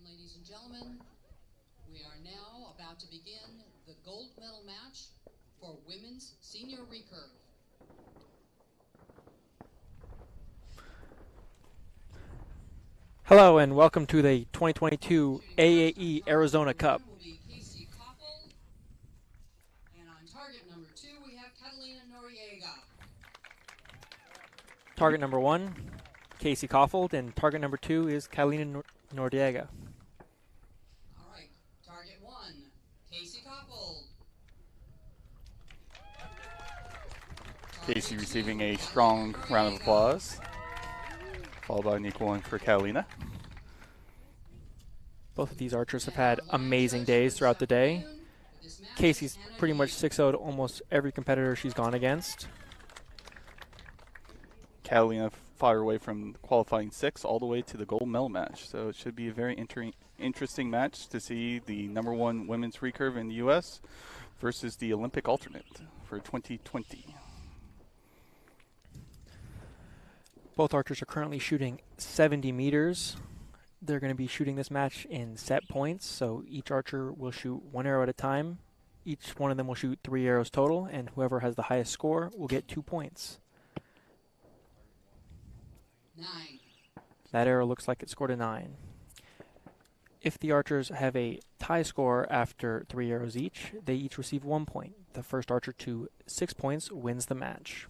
Ladies and gentlemen, we are now about to begin the gold medal match for women's senior recurve. Hello and welcome to the 2022 AAE Arizona Cup. Will be Kaufhold, and on target number 2 we have Catalina GNoriega. Target number 1, Kaufhold, and target number 2 is Catalina GNoriega. All right, target 1, Kaufhold. Casey receiving a strong round of applause, followed by an equal one for Catalina. Both of these archers have had amazing days throughout the day. Casey's pretty much 6-0'd almost every competitor she's gone against. Catalina fought her way from qualifying 6 all the way to the gold medal match, so it should be a very interesting match to see the #1 women's recurve in the U.S. versus the Olympic alternate for 2020. Both archers are currently shooting 70 meters. They're going to be shooting this match in set points, so each archer will shoot 1 arrow at a time. Each one of them will shoot 3 arrows total, and whoever has the highest score will get 2 points. 9. That arrow looks like it scored a 9. If the archers have a tie score after 3 arrows each, they each receive 1 point. The first archer to 6 points wins the match.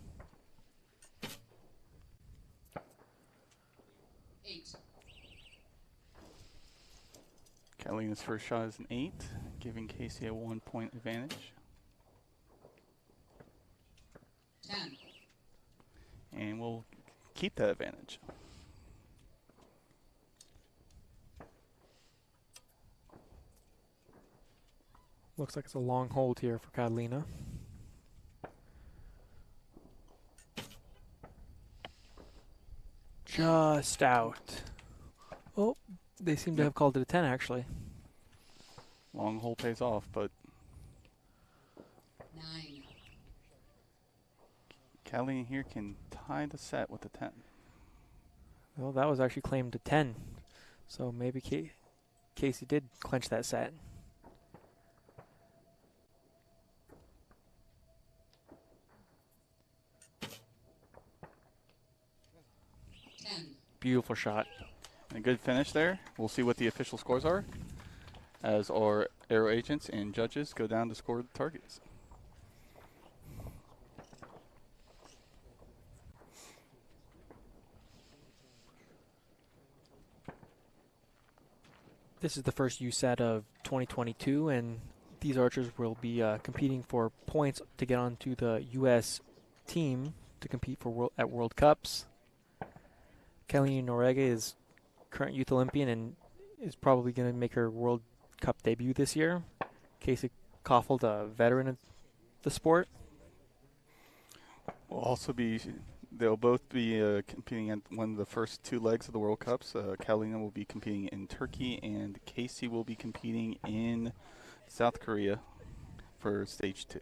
8. Catalina's first shot is an 8, giving Casey a 1-point advantage. 10. And we'll keep that advantage. Looks like it's a long hold here for Catalina. Just out. Oh, they seem to have called it a 10 actually. Long hole pays off, but 9. Catalina here can tie the set with a 10. Well, that was actually claimed a 10. So maybe Casey did clinch that set. Beautiful shot. A good finish there. We'll see what the official scores are as our arrow agents and judges go down to score the targets. This is the first USAT of 2022, and these archers will be competing for points to get onto the U.S. team to compete for at World Cups. Catalina GNoriega is current youth Olympian and is probably going to make her World Cup debut this year. Kaufhold, a veteran of the sport. They'll both be competing at one of the first 2 legs of the World Cups. Catalina will be competing in Turkey, and Casey will be competing in South Korea for stage 2.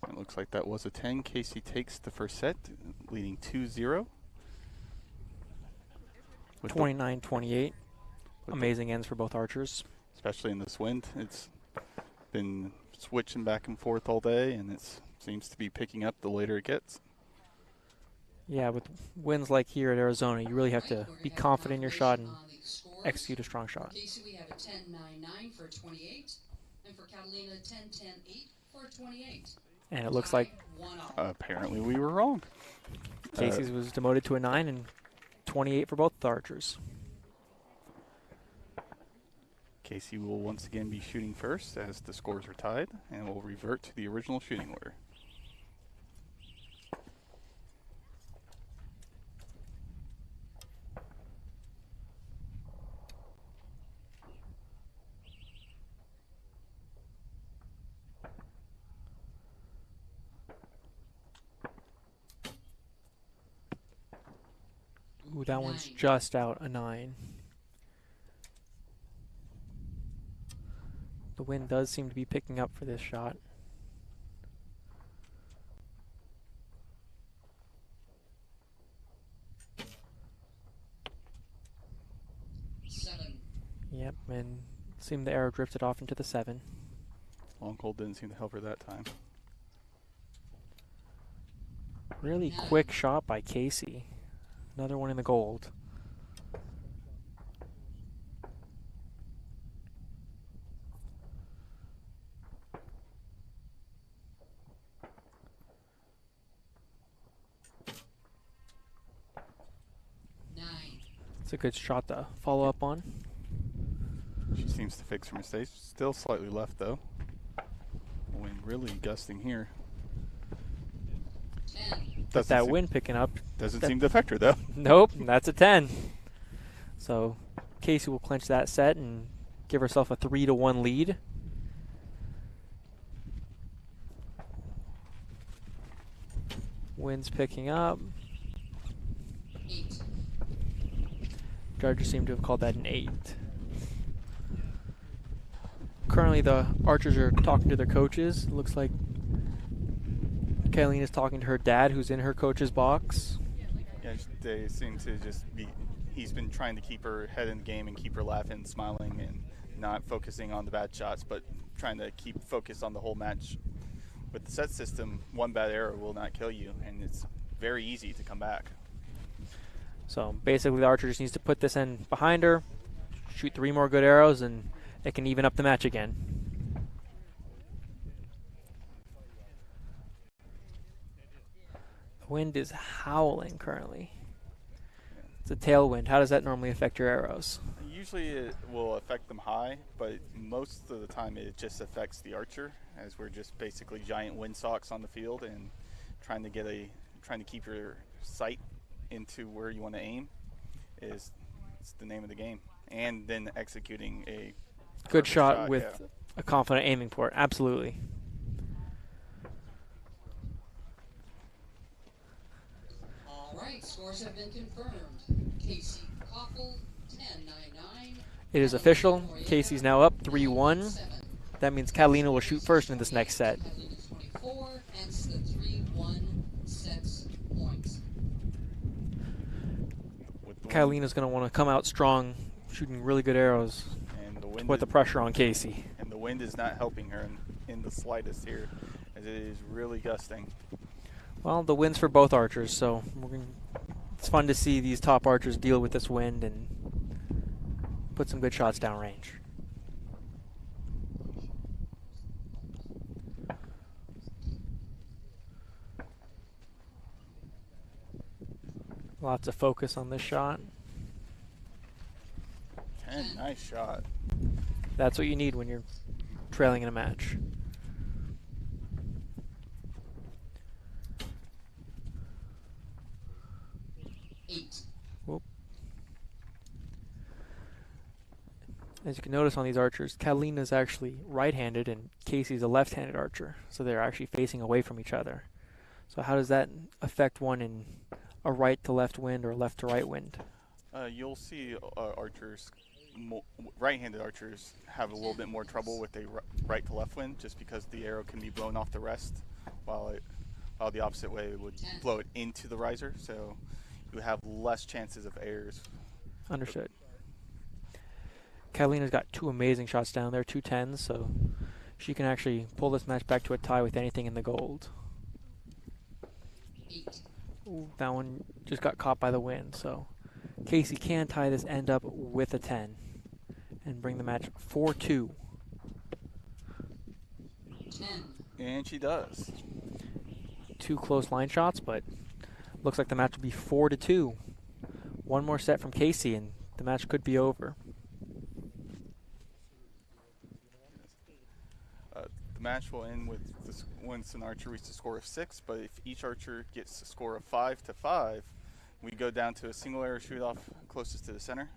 It looks like that was a 10. Casey takes the first set, leading 2-0. 29-28. Amazing ends for both archers. Especially in this wind. It's been switching back and forth all day, and it seems to be picking up the later it gets. Yeah, with winds like here at Arizona, you really have to be confident in your shot and execute a strong shot. Casey, we have a 10-9-9 for 28, and for Catalina, 10-10-8 for 28. And it looks like apparently we were wrong. Casey's was demoted to a 9 and 28 for both the archers. Casey will once again be shooting first as the scores are tied, and will revert to the original shooting order. Ooh, that one's just out a 9. The wind does seem to be picking up for this shot. Yep, and seemed the arrow drifted off into the 7. Long hold didn't seem to help her that time. Really quick shot by Casey. Another one in the gold. It's a good shot to follow up on. She seems to fix her mistakes. Still slightly left though. Wind really gusting here. But that wind picking up. Doesn't seem to affect her though. Nope, that's a 10. So Casey will clinch that set and give herself a 3-1 lead. Wind's picking up. 8. Judges seem to have called that an 8. Currently the archers are talking to their coaches. It looks like Catalina's talking to her dad, who's in her coach's box. Yeah, they seem to just be, he's been trying to keep her head in the game and keep her laughing, smiling, and not focusing on the bad shots, but trying to keep focus on the whole match. With the set system, one bad arrow will not kill you, and it's very easy to come back. So basically the archer just needs to put this end behind her, shoot 3 more good arrows, and it can even up the match again. The wind is howling currently. It's a tailwind. How does that normally affect your arrows? Usually it will affect them high, but most of the time it just affects the archer, as we're just basically giant windsocks on the field and trying to keep your sight into where you want to aim it's the name of the game, and then executing a good shot with a confident aiming port. Absolutely. All right, scores have been confirmed. Casey Kaufhold, 10-9-9. It is official. Casey's now up 3-1. That means Catalina will shoot first in this next set. Catalina's 24, hence the 3-1 sets points. Catalina's going to want to come out strong, shooting really good arrows and to put the pressure on Casey. And the wind is not helping her in the slightest here, as it is really gusting. Well, the wind's for both archers, so it's fun to see these top archers deal with this wind and put some good shots downrange. Lots of focus on this shot. 10, nice shot. That's what you need when you're trailing in a match. Whoop. As you can notice on these archers, Catalina's actually right-handed and Casey's a left-handed archer, so they're actually facing away from each other. So how does that affect one in a right to left wind or a left to right wind? You'll see archers, right-handed archers, have a little bit more trouble with a right to left wind, just because the arrow can be blown off the rest, while the opposite way would blow it into the riser. So you have less chances of errors. Understood. Catalina's got 2 amazing shots down there, 2 10s, so she can actually pull this match back to a tie with anything in the gold. Ooh, that one just got caught by the wind, so Casey can tie this end up with a 10 and bring the match 4-2. 10. And she does. 2 close line shots, but looks like the match will be 4-2. One more set from Casey and the match could be over. The match will end with once an archer reaches a score of 6, but if each archer gets a score of 5-5, we go down to a single arrow shoot off closest to the center,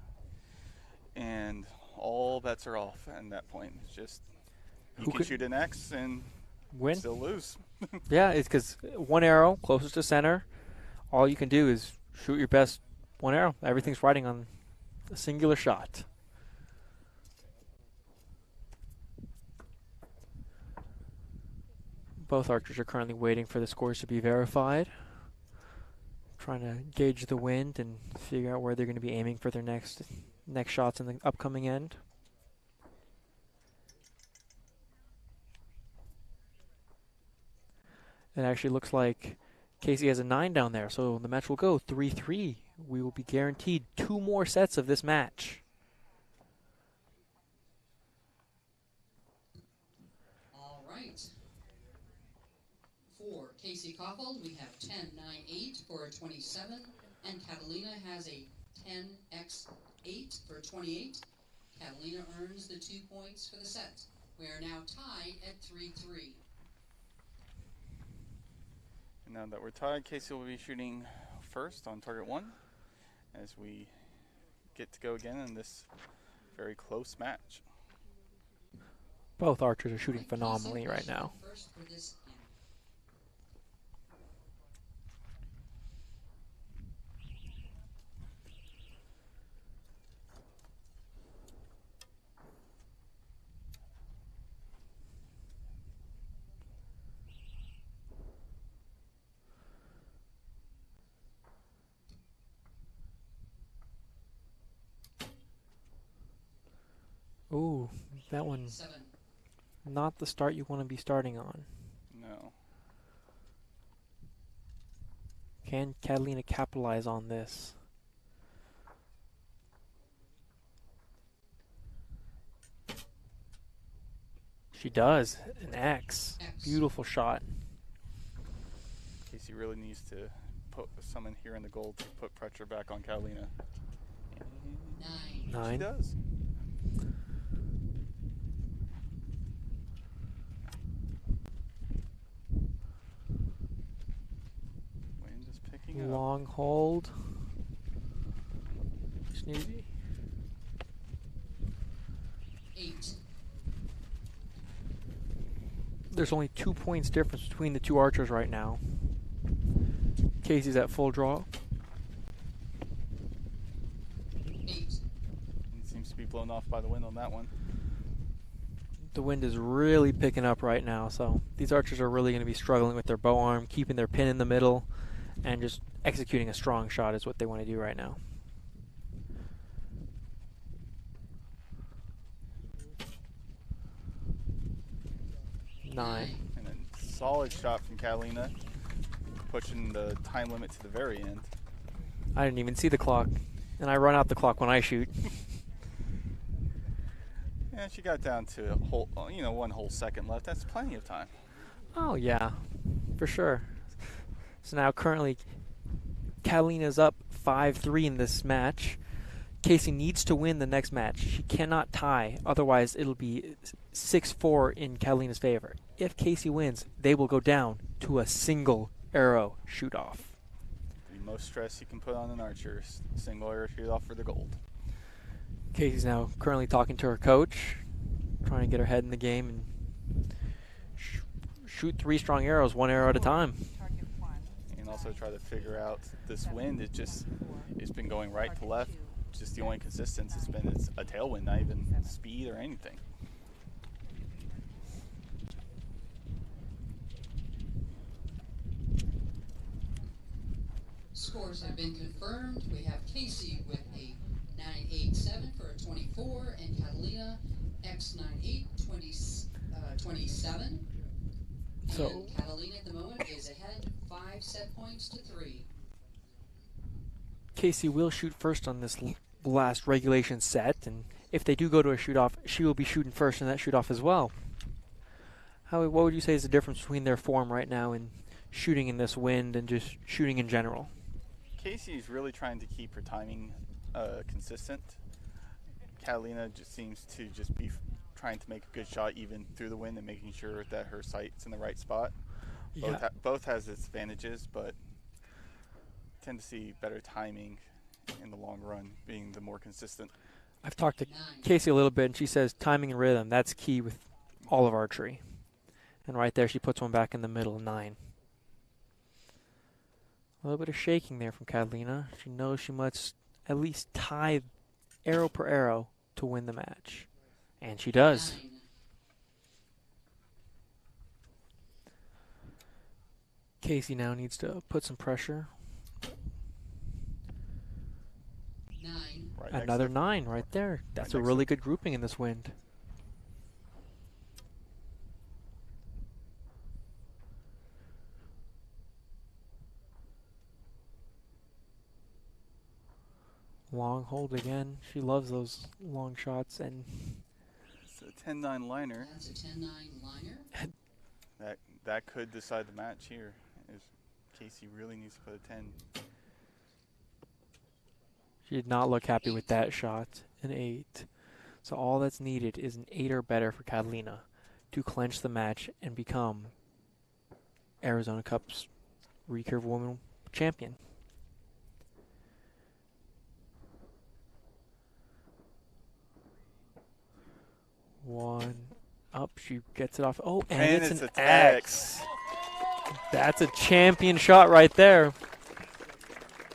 and all bets are off at that point. It's just you can shoot an X and win, still lose. Yeah, it's because one arrow closest to center, all you can do is shoot your best one arrow. Everything's riding on a singular shot. Both archers are currently waiting for the scores to be verified, trying to gauge the wind and figure out where they're going to be aiming for their next shots in the upcoming end. It actually looks like Casey has a 9 down there, so the match will go 3-3. We will be guaranteed 2 more sets of this match. All right. For Casey Kaufhold, we have 10-9-8 for a 27, and Catalina has a 10x8 for 28. Catalina earns the 2 points for the set. We are now tied at 3-3. And now that we're tied, Casey will be shooting first on target 1 as we get to go again in this very close match. Both archers are shooting phenomenally right now. First for this game. Ooh, that one, 7. not the start you want to be starting on. No. Can Catalina capitalize on this? She does. An X. Beautiful shot. Casey really needs to put someone here in the gold to put pressure back on Catalina. 9. She does. Wind is picking up. Long hold. Sneezy. 8. There's only 2 points difference between the two archers right now. Casey's at full draw. 8. It seems to be blown off by the wind on that one. The wind is really picking up right now, so these archers are really going to be struggling with their bow arm, keeping their pin in the middle, and just executing a strong shot is what they want to do right now. Nine. And a solid shot from Catalina, pushing the time limit to the very end. I didn't even see the clock, and I run out the clock when I shoot. Yeah, she got down to a whole, 1 whole second left. That's plenty of time. Oh yeah, for sure. So now currently Catalina's up 5-3 in this match. Casey needs to win the next match. She cannot tie, otherwise it'll be 6-4 in Catalina's favor. If Casey wins, they will go down to a single arrow shoot-off. The most stress you can put on an archer, single arrow shoot off for the gold. Casey's now currently talking to her coach, trying to get her head in the game and shoot 3 strong arrows, 1 arrow at a time. And also try to figure out this wind. It's been going right to left. Just the only consistency has been it's a tailwind, not even speed or anything. Scores have been confirmed. We have Casey with a 9-8-7 for a 24, and Catalina X98 27. So And Catalina at the moment is ahead 5 set points to 3. Casey will shoot first on this last regulation set, and if they do go to a shoot-off, she will be shooting first in that shoot-off as well. What would you say is the difference between their form right now in shooting in this wind and just shooting in general? Casey's really trying to keep her timing consistent. Catalina just seems to just be trying to make a good shot even through the wind and making sure that her sight's in the right spot. Yeah. Both has its advantages, but tend to see better timing in the long run being the more consistent. I've talked to Casey a little bit, and she says timing and rhythm, that's key with all of archery. And right there, she puts one back in the middle, 9. A little bit of shaking there from Catalina. She knows she must at least tie arrow per arrow to win the match. And she does. 9. Casey now needs to put some pressure. 9. Right next Another to- 9 right there. That's a next really to- good grouping in this wind. Long hold again. She loves those long shots, and It's a 10-9 liner. That's a 10-9 liner. That could decide the match here. If Casey really needs to put a 10. she did not look happy with that shot. An 8. So all that's needed is an 8 or better for Catalina to clinch the match and become Arizona Cup's recurve women champion. One up, she gets it off. Oh, and it's an X. That's a champion shot right there.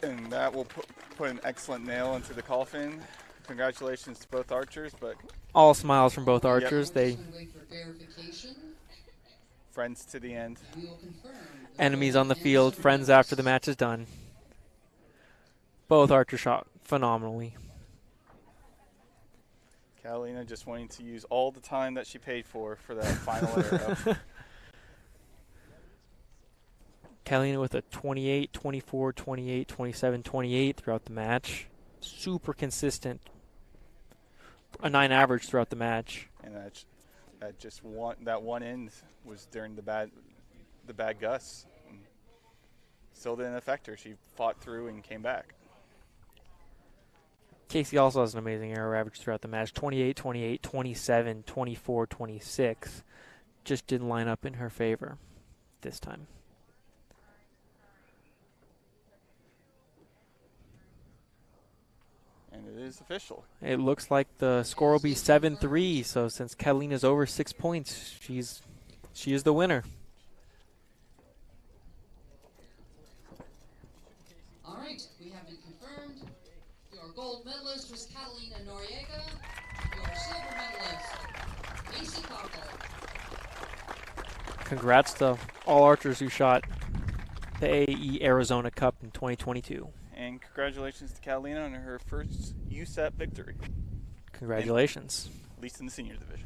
And that will put an excellent nail into the coffin. Congratulations to both archers, but All smiles from both archers. They Wait for verification. friends to the end. We will confirm the enemies gold on the and field, silver friends medals. after the match is done. Both archers shot phenomenally. Catalina just wanting to use all the time that she paid for that final arrow. Catalina with a 28, 24, 28, 27, 28 throughout the match. Super consistent. A 9 average throughout the match. And that one end was during the bad gusts. And still didn't affect her. She fought through and came back. Casey also has an amazing arrow average throughout the match. 28, 28, 27, 24, 26. Just didn't line up in her favor this time. And it is official. It looks like the score will be 7-3. So since Catalina's over 6 points, she is the winner. All right, we have it confirmed. Your gold medalist was Catalina GNoriega. Your silver medalist, Casey Kaufhold. Congrats to all archers who shot the AAE Arizona Cup in 2022. And congratulations to Catalina on her first USAT victory, Congratulations. at least in the senior division.